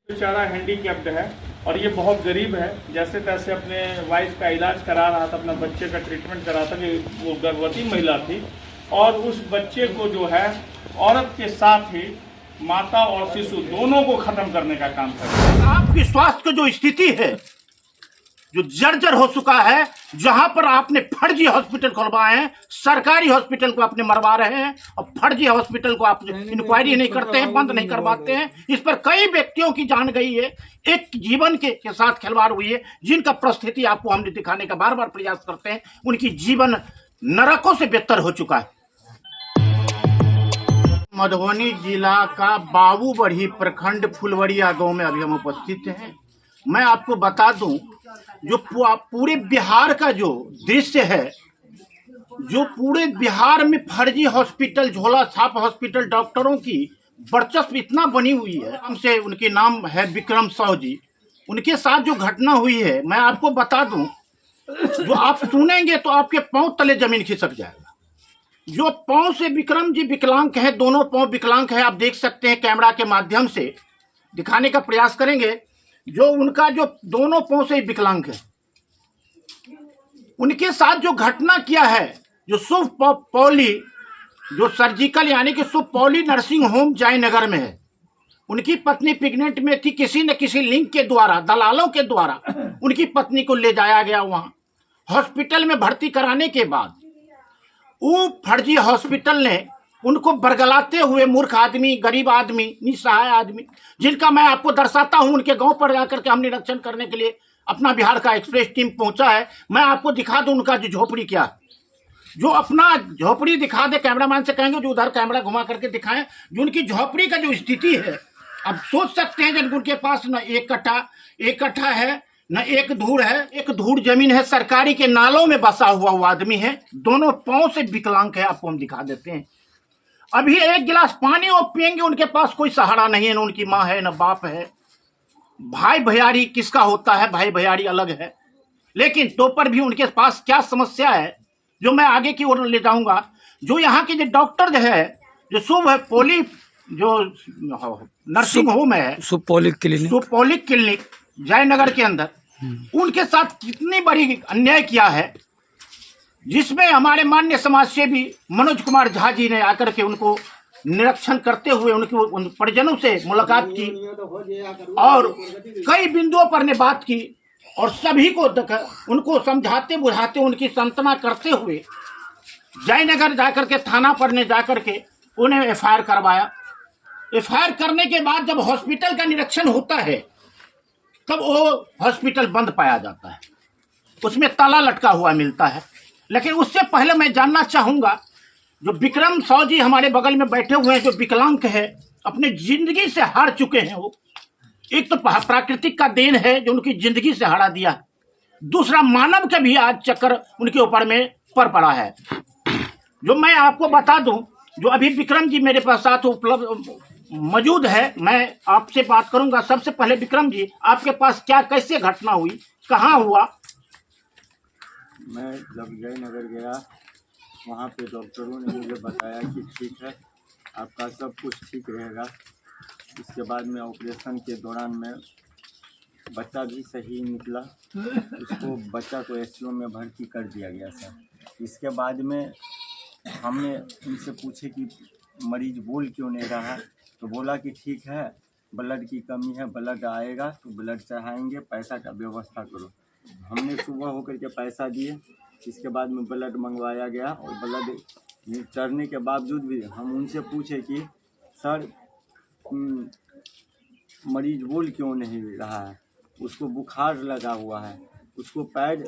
बेचारा हैंडीकैप्ड है और ये बहुत गरीब है। जैसे तैसे अपने वाइफ का इलाज करा रहा था, अपना बच्चे का ट्रीटमेंट करा था कि वो गर्भवती महिला थी और उस बच्चे को जो है औरत के साथ ही माता और शिशु दोनों को खत्म करने का काम कर रहा है। आपकी स्वास्थ्य की जो स्थिति है, जो जर्जर हो चुका है, जहां पर आपने फर्जी हॉस्पिटल खुलवाए हैं, सरकारी हॉस्पिटल को आपने मरवा रहे हैं और फर्जी हॉस्पिटल को आप इंक्वायरी नहीं करते हैं, बंद नहीं करवाते हैं। इस पर कई व्यक्तियों की जान गई है, एक जीवन के साथ खिलवाड़ हुई है, जिनका परिस्थिति आपको हमने दिखाने का बार बार प्रयास करते हैं। उनकी जीवन नरकों से बेहतर हो चुका है। मधुबनी जिला का बाबूबढ़ी प्रखंड फुलवरिया गांव में अभी हम उपस्थित हैं। मैं आपको बता दूं, जो पूरे बिहार का जो दृश्य है, जो पूरे बिहार में फर्जी हॉस्पिटल, झोला छाप हॉस्पिटल, डॉक्टरों की वर्चस्व इतना बनी हुई है। हमसे उनके नाम है विक्रम साहू जी। उनके साथ जो घटना हुई है, मैं आपको बता दूं, जो आप सुनेंगे तो आपके पांव तले जमीन खिसक जाएगा। जो पांव से विक्रम जी विकलांग है, दोनों पांव विकलांग है, आप देख सकते हैं। कैमरा के माध्यम से दिखाने का प्रयास करेंगे। जो उनका जो दोनों पांव से विकलांग है, उनके साथ जो घटना किया है, जो शुभ पौली, जो सर्जिकल यानी कि शुभ पौली नर्सिंग होम जयनगर में है। उनकी पत्नी प्रेग्नेंट में थी। किसी न किसी लिंक के द्वारा, दलालों के द्वारा उनकी पत्नी को ले जाया गया। वहां हॉस्पिटल में भर्ती कराने के बाद वो फर्जी हॉस्पिटल ने उनको बरगलाते हुए, मूर्ख आदमी, गरीब आदमी, निसहाय आदमी, जिनका मैं आपको दर्शाता हूं, उनके गांव पर जाकर के हम निरीक्षण करने के लिए अपना बिहार का एक्सप्रेस टीम पहुंचा है। मैं आपको दिखा दूं उनका जो झोपड़ी क्या है, जो अपना झोपड़ी दिखा दे। कैमरामैन से कहेंगे जो उधर कैमरा घुमा करके दिखाएं, जो उनकी झोपड़ी का जो स्थिति है। अब सोच सकते हैं जब उनके पास न एक कट्ठा है, न एक धूड़ है। एक धूड़ जमीन है, सरकारी के नालों में बसा हुआ वो आदमी है। दोनों पांव से विकलांग है। आपको हम दिखा देते हैं। अभी एक गिलास पानी वो पिएंगे, उनके पास कोई सहारा नहीं है। न उनकी माँ है, न बाप है। भाई भैयारी किसका होता है, भाई भैयारी अलग है। लेकिन तो पर भी उनके पास क्या समस्या है, जो मैं आगे की ओर ले जाऊंगा। जो यहाँ के जो डॉक्टर जो है, जो शुभ पौली जो नर्सिंग होम है, शुभ पौलिक क्लिनिक जयनगर के अंदर, उनके साथ कितनी बड़ी अन्याय किया है, जिसमें हमारे माननीय समाज सेवी मनोज कुमार झा जी ने आकर के उनको निरीक्षण करते हुए उन परिजनों से मुलाकात की और कई बिंदुओं पर ने बात की और सभी को उनको समझाते बुझाते, उनकी सांत्वना करते हुए जयनगर जाकर के थाना पर ने जाकर के उन्हें एफआईआर करवाया। एफआईआर करने के बाद जब हॉस्पिटल का निरीक्षण होता है, तब वो हॉस्पिटल बंद पाया जाता है, उसमें ताला लटका हुआ मिलता है। लेकिन उससे पहले मैं जानना चाहूंगा, जो विक्रम साहू जी हमारे बगल में बैठे हुए हैं, जो विकलांग है, अपने जिंदगी से हार चुके हैं। वो एक तो प्राकृतिक का देन है जो उनकी जिंदगी से हरा दिया है, दूसरा मानव का भी आज चक्कर उनके ऊपर में पड़ा है। जो मैं आपको बता दूं, जो अभी विक्रम जी मेरे पास साथ उपलब्ध मौजूद है, मैं आपसे बात करूंगा। सबसे पहले विक्रम जी, आपके पास क्या कैसे घटना हुई, कहाँ हुआ? मैं जब जयनगर गया, वहाँ पे डॉक्टरों ने मुझे बताया कि ठीक है, आपका सब कुछ ठीक रहेगा। इसके बाद में ऑपरेशन के दौरान में बच्चा भी सही निकला। उसको बच्चा को एससीओ में भर्ती कर दिया गया सर। इसके बाद में हमने उनसे पूछे कि मरीज बोल क्यों नहीं रहा है, तो बोला कि ठीक है, ब्लड की कमी है, ब्लड आएगा तो ब्लड चढ़ाएंगे, पैसा का व्यवस्था करो। हमने सुबह होकर के पैसा दिए। इसके बाद में ब्लड मंगवाया गया और ब्लड चढ़ने के बावजूद भी हम उनसे पूछे कि सर मरीज बोल क्यों नहीं रहा है, उसको बुखार लगा हुआ है, उसको पैर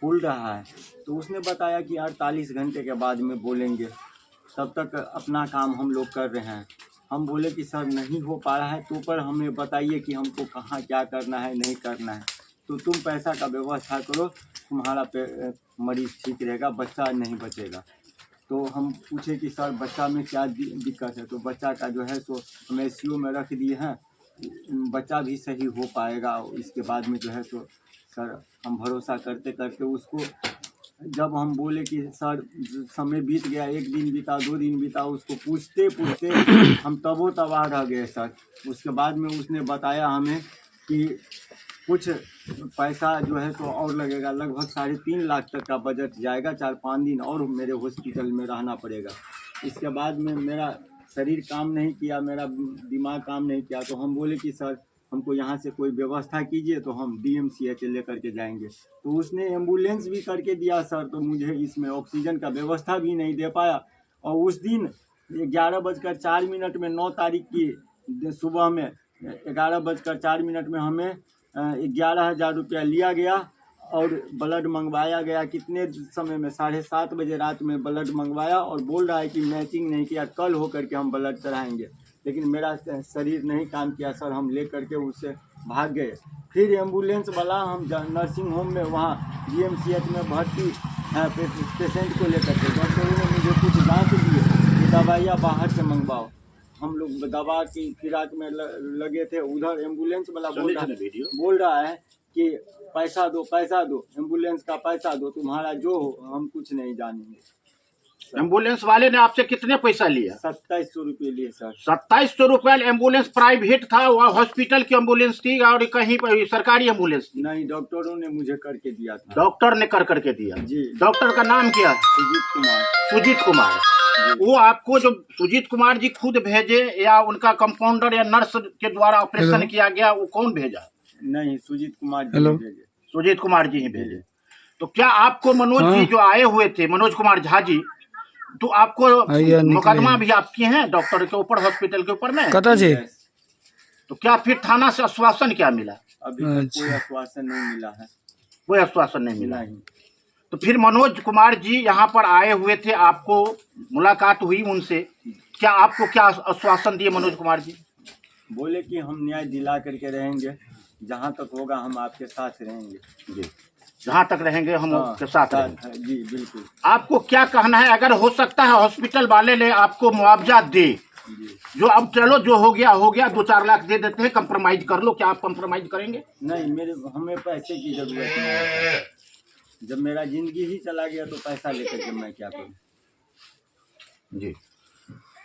फूल रहा है। तो उसने बताया कि 48 घंटे के बाद में बोलेंगे, तब तक अपना काम हम लोग कर रहे हैं। हम बोले कि सर नहीं हो पा रहा है, तो पर हमें बताइए कि हमको कहाँ क्या करना है, नहीं करना है, तो तुम पैसा का व्यवस्था करो, तुम्हारा मरीज ठीक रहेगा, बच्चा नहीं बचेगा। तो हम पूछे कि सर बच्चा में क्या दिक्कत है, तो बच्चा का जो है सो हम एससीओ में रख दिए हैं, बच्चा भी सही हो पाएगा। इसके बाद में जो है सो सर हम भरोसा करते करते उसको जब हम बोले कि सर समय बीत गया, 1 दिन बीता, 2 दिन बीता, उसको पूछते पूछते हम तबो तबाह रह गए सर। उसके बाद में उसने बताया हमें कि कुछ पैसा जो है तो और लगेगा, लगभग 3.5 लाख तक का बजट जाएगा, 4-5 दिन और मेरे हॉस्पिटल में रहना पड़ेगा। इसके बाद में मेरा शरीर काम नहीं किया, मेरा दिमाग काम नहीं किया, तो हम बोले कि सर हमको यहाँ से कोई व्यवस्था कीजिए तो हम DMCH लेकर के जाएंगे। तो उसने एम्बुलेंस भी करके दिया सर, तो मुझे इसमें ऑक्सीजन का व्यवस्था भी नहीं दे पाया। और उस दिन 11:04 में 9 तारीख की सुबह में 11:04 में हमें 11,000 रुपया लिया गया और ब्लड मंगवाया गया। कितने समय में 7:30 बजे रात में ब्लड मंगवाया और बोल रहा है कि मैचिंग नहीं किया, कल होकर के हम ब्लड चढ़ाएंगे। लेकिन मेरा शरीर नहीं काम किया सर, हम ले करके उससे भाग गए। फिर एम्बुलेंस वाला हम नर्सिंग होम में वहाँ DMCH में भर्ती पेशेंट को लेकर के डॉक्टरों ने मुझे कुछ जाँच दिए कि दवाइयाँ बाहर से मंगवाओ। हम लोग दवा की फिराक में लगे थे। उधर एम्बुलेंस वाला बोल रहा है कि पैसा दो, एम्बुलेंस का पैसा दो, तुम्हारा जो हो, हम कुछ नहीं जानेंगे। एम्बुलेंस वाले ने आपसे कितने पैसा लिया? 2700 रुपये लिए सर। 2700 रुपये। एम्बुलेंस प्राइवेट था, वह हॉस्पिटल की एम्बुलेंस थी और कहीं पर सरकारी एम्बुलेंस थी? नहीं, डॉक्टरों ने मुझे करके दिया था। डॉक्टर ने करके दिया जी। डॉक्टर का नाम क्या है? सुजीत कुमार। वो आपको जो सुजीत कुमार जी खुद भेजे या उनका कंपाउंडर या नर्स के द्वारा ऑपरेशन किया गया, वो कौन भेजा? नहीं, सुजीत कुमार जी भेजे। सुजीत कुमार जी ही भेजे। तो क्या आपको मनोज जी जो आए हुए थे, मनोज कुमार झा जी, तो आपको मुकदमा भी आपकी हैं डॉक्टर के ऊपर, हॉस्पिटल के ऊपर में? कता जी। तो क्या फिर थाना से आश्वासन क्या मिला? अभी तक कोई आश्वासन नहीं मिला है। कोई आश्वासन नहीं मिला। नहीं। तो फिर मनोज कुमार जी यहाँ पर आए हुए थे, आपको मुलाकात हुई उनसे, क्या आपको क्या आश्वासन दिए मनोज कुमार जी? बोले कि हम न्याय दिला करके रहेंगे, जहाँ तक होगा हम आपके साथ रहेंगे। जी, जहाँ तक रहेंगे हम आपके साथ रहेंगे। जी बिल्कुल। आपको क्या कहना है, अगर हो सकता है हॉस्पिटल वाले ने आपको मुआवजा दे, जो अब चलो जो हो गया 2-4 लाख दे देते हैं, कंप्रोमाइज कर लो, क्या आप कंप्रोमाइज करेंगे? नहीं, हमें पैसे की जरूरत नहीं है। जब मेरा जिंदगी ही चला गया तो पैसा लेकर के मैं क्या करूँ? जी।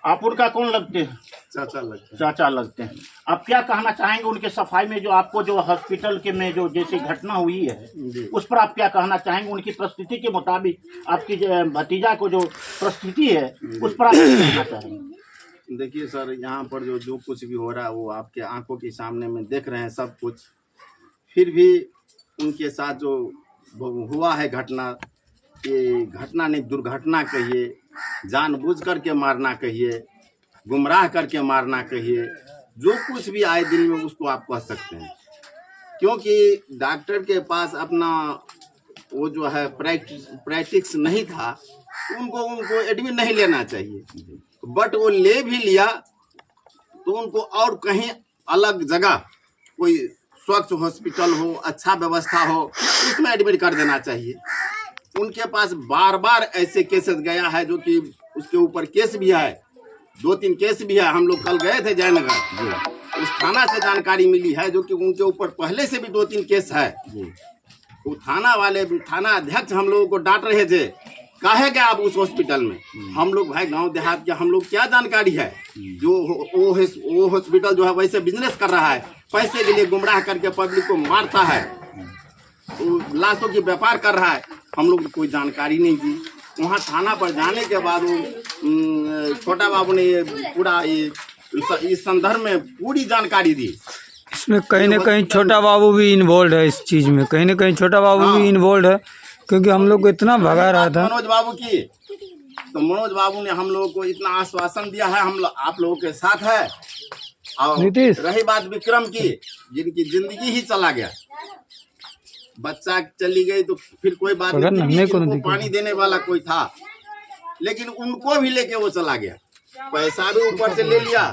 आप उनका कौन लगते हैं? चाचा लगते हैं। आप क्या कहना चाहेंगे उनके सफाई में, जो आपको जो हॉस्पिटल के में जो जैसी घटना हुई है उस पर आप क्या कहना चाहेंगे? उनकी परिस्थिति के मुताबिक आपकी भतीजा को जो परिस्थिति है उस पर आप क्या कहना चाहेंगे? देखिए सर, यहाँ पर जो कुछ भी हो रहा है वो आपके आंखों के सामने में देख रहे हैं सब कुछ। फिर भी उनके साथ जो हुआ है घटना, ये घटना नहीं दुर्घटना कहिए, जानबूझ करके मारना कहिए, गुमराह करके मारना कहिए, जो कुछ भी आए दिन में उसको आप कह सकते हैं। क्योंकि डॉक्टर के पास अपना वो जो है प्रैक्टिस नहीं था, उनको एडमिट नहीं लेना चाहिए। बट वो ले भी लिया तो उनको और कहीं अलग जगह कोई स्वच्छ हॉस्पिटल हो, अच्छा व्यवस्था हो, उसमें एडमिट कर देना चाहिए। उनके पास बार बार ऐसे केसेस गया है जो कि उसके ऊपर केस भी है, 2-3 केस भी है। हम लोग कल गए थे जयनगर, उस थाना से जानकारी मिली है जो कि उनके ऊपर पहले से भी 2-3 केस है। तो थाना अध्यक्ष हम लोगों को डांट रहे थे, काहे गए आप उस हॉस्पिटल में? हम लोग भाई गांव देहात के, हम लोग क्या जानकारी है? जो वो हॉस्पिटल जो है वैसे बिजनेस कर रहा है, पैसे के लिए गुमराह करके पब्लिक को मारता है, तो लाशों की व्यापार कर रहा है। हम लोग को कोई जानकारी नहीं दी। वहाँ थाना पर जाने के बाद वो छोटा बाबू ने ये पूरा इस संदर्भ में पूरी जानकारी दी। इसमें कहीं ना कहीं छोटा बाबू भी इन्वॉल्व है इस चीज़ में, कहीं ना कहीं छोटा बाबू भी इन्वॉल्व है, क्योंकि हम लोग को इतना भगा रहा था मनोज बाबू की। तो मनोज बाबू ने हम लोगों को इतना आश्वासन दिया है, हम आप लोगों के साथ है। और रही बात विक्रम की, जिनकी जिंदगी ही चला गया, बच्चा चली गई तो फिर कोई बात नहीं, पानी देने वाला कोई था, लेकिन उनको भी लेके वो चला गया। पैसा भी ऊपर से ले लिया,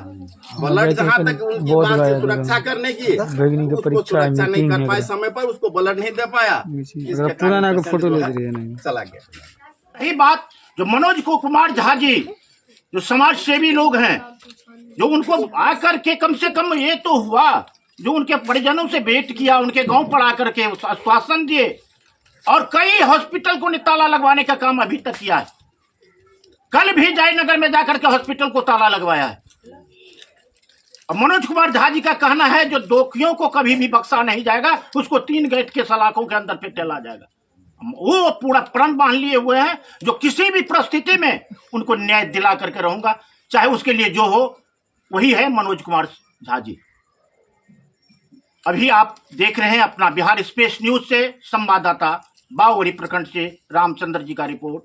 ब्लड जहाँ तक उनकी बात से सुरक्षा करने की, उसको सुरक्षा नहीं कर पाए, समय पर उसको ब्लड नहीं दे पाया, पुराना का फोटो ले रही चला गया। यही बात जो मनोज कुमार झा जी जो समाज सेवी लोग हैं, जो उनको आकर के कम से कम ये तो हुआ, जो उनके परिजनों से भेंट किया, उनके गांव पर आकर के आश्वासन दिए और कई हॉस्पिटल को ताला लगवाने का काम अभी तक किया है। कल भी जयनगर में जाकर के हॉस्पिटल को ताला लगवाया है। और मनोज कुमार झा जी का कहना है जो दोषियों को कभी भी बख्शा नहीं जाएगा, उसको 3 गेट के सलाखों के अंदर पे डाला जाएगा। वो पूरा प्रण बांध लिए हुए हैं जो किसी भी परिस्थिति में उनको न्याय दिला करके रहूंगा, चाहे उसके लिए जो हो। वही है मनोज कुमार झा जी। अभी आप देख रहे हैं अपना बिहार स्पेस न्यूज से संवाददाता बावरी प्रखंड से रामचंद्र जी का रिपोर्ट।